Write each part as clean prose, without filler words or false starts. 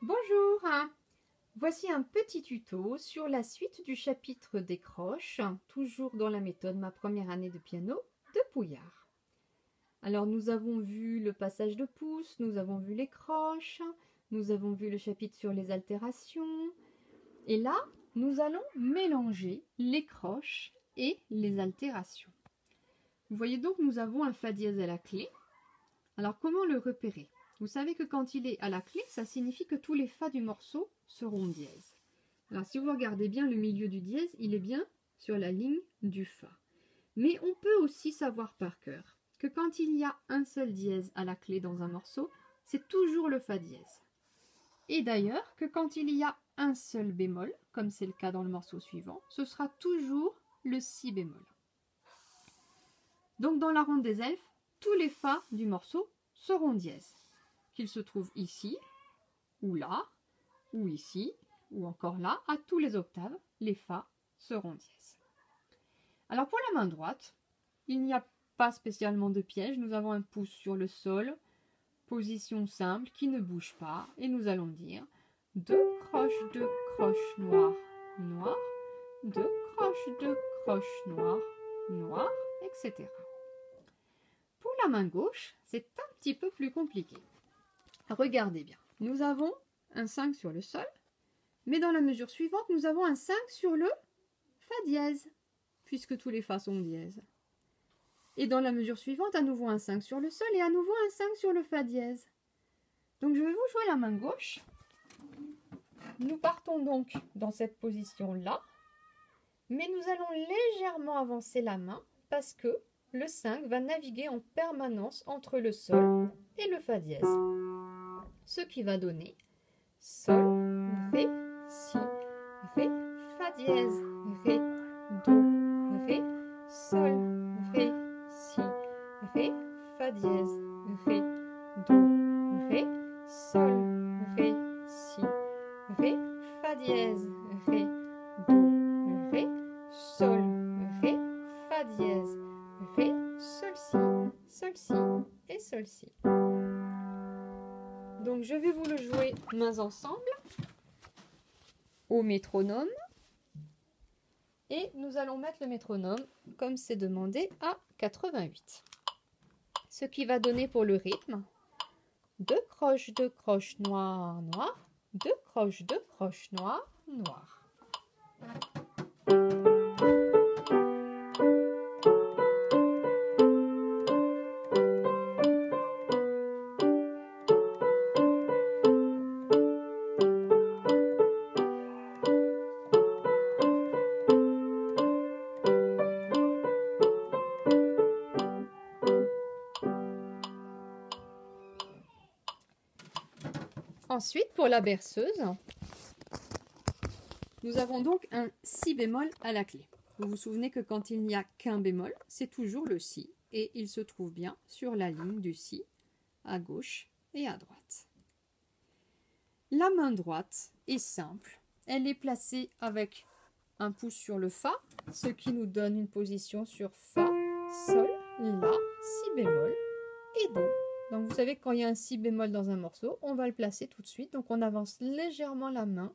Bonjour, voici un petit tuto sur la suite du chapitre des croches, toujours dans la méthode Ma première année de piano de Pouillard. Alors nous avons vu le passage de pouce, nous avons vu les croches, nous avons vu le chapitre sur les altérations, et là nous allons mélanger les croches et les altérations. Vous voyez donc nous avons un fa dièse à la clé. Alors comment le repérer? Vous savez que quand il est à la clé, ça signifie que tous les fa du morceau seront dièse. Alors si vous regardez bien le milieu du dièse, il est bien sur la ligne du fa. Mais on peut aussi savoir par cœur que quand il y a un seul dièse à la clé dans un morceau, c'est toujours le fa dièse. Et d'ailleurs que quand il y a un seul bémol, comme c'est le cas dans le morceau suivant, ce sera toujours le si bémol. Donc dans la ronde des elfes, tous les fa du morceau seront dièse. Qu'ils se trouvent ici, ou là, ou ici, ou encore là, à tous les octaves, les fa seront dièse. Alors pour la main droite, il n'y a pas spécialement de piège, nous avons un pouce sur le sol, position simple qui ne bouge pas, et nous allons dire 2 croches noires, noires, 2 croches noires, noires, etc. Pour la main gauche, c'est un petit peu plus compliqué. Regardez bien, nous avons un 5 sur le sol, mais dans la mesure suivante, nous avons un 5 sur le fa dièse, puisque tous les fa sont dièses. Et dans la mesure suivante, à nouveau un 5 sur le sol et à nouveau un 5 sur le fa dièse. Donc je vais vous jouer la main gauche. Nous partons donc dans cette position-là, mais nous allons légèrement avancer la main parce que le 5 va naviguer en permanence entre le sol et le fa dièse. Ce qui va donner sol, ré, si, ré, fa dièse, ré, do, ré, sol, ré, si, ré, fa dièse, ré, do, ré, sol, ré, si, ré, fa dièse, ré, do, ré, sol, ré, fa dièse, ré, sol, si et sol, si. Donc je vais vous le jouer mains ensemble au métronome et nous allons mettre le métronome comme c'est demandé à 88. Ce qui va donner pour le rythme 2 croches noires, noires, 2 croches noires, noires. Ensuite, pour la berceuse, nous avons donc un si bémol à la clé. Vous vous souvenez que quand il n'y a qu'un bémol, c'est toujours le si, et il se trouve bien sur la ligne du si, à gauche et à droite. La main droite est simple, elle est placée avec un pouce sur le fa, ce qui nous donne une position sur fa, sol, la, si bémol et do. Donc vous savez que quand il y a un si bémol dans un morceau, on va le placer tout de suite. Donc on avance légèrement la main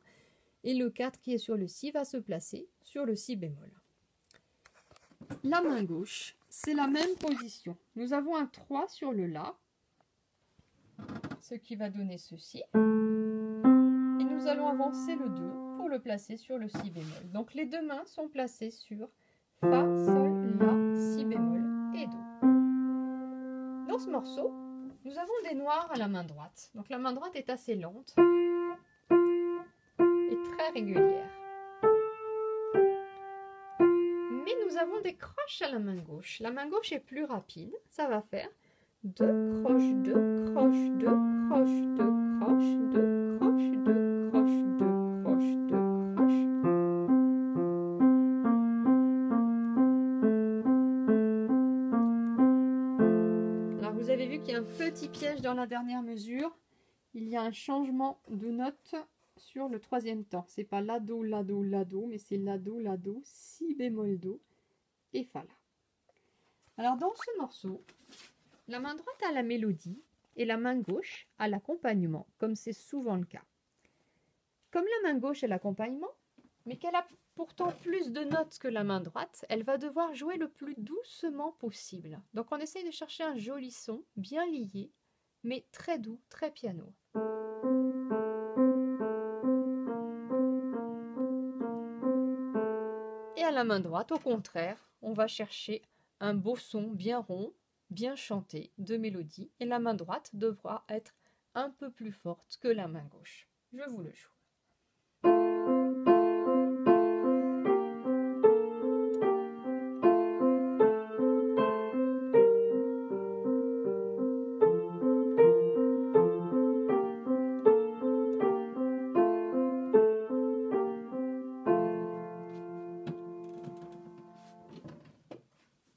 et le 4 qui est sur le si va se placer sur le si bémol. La main gauche, c'est la même position. Nous avons un 3 sur le la, ce qui va donner ceci. Et nous allons avancer le 2 pour le placer sur le si bémol. Donc les deux mains sont placées sur fa, sol, la, si bémol et do. Dans ce morceau, nous avons des noirs à la main droite. Donc la main droite est assez lente et très régulière. Mais nous avons des croches à la main gauche. La main gauche est plus rapide. Ça va faire 2 croches, 2 croches, 2 croches, 2 croches, 2 croches, 2 croches, 2 croches, 2 croches. Alors vous avez vu qu'il y a un petit piège dans la dernière mesure. Il y a un changement de note sur le troisième temps. C'est pas la do, la do, la do, mais c'est la do, si bémol do et fa la. Alors dans ce morceau, la main droite a la mélodie et la main gauche a l'accompagnement, comme c'est souvent le cas. Comme la main gauche est l'accompagnement, mais qu'elle a pourtant plus de notes que la main droite, elle va devoir jouer le plus doucement possible. Donc on essaye de chercher un joli son, bien lié, mais très doux, très piano. Et à la main droite, au contraire, on va chercher un beau son bien rond, bien chanté, de mélodie. Et la main droite devra être un peu plus forte que la main gauche. Je vous le joue.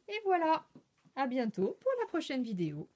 Et voilà, à bientôt pour la prochaine vidéo.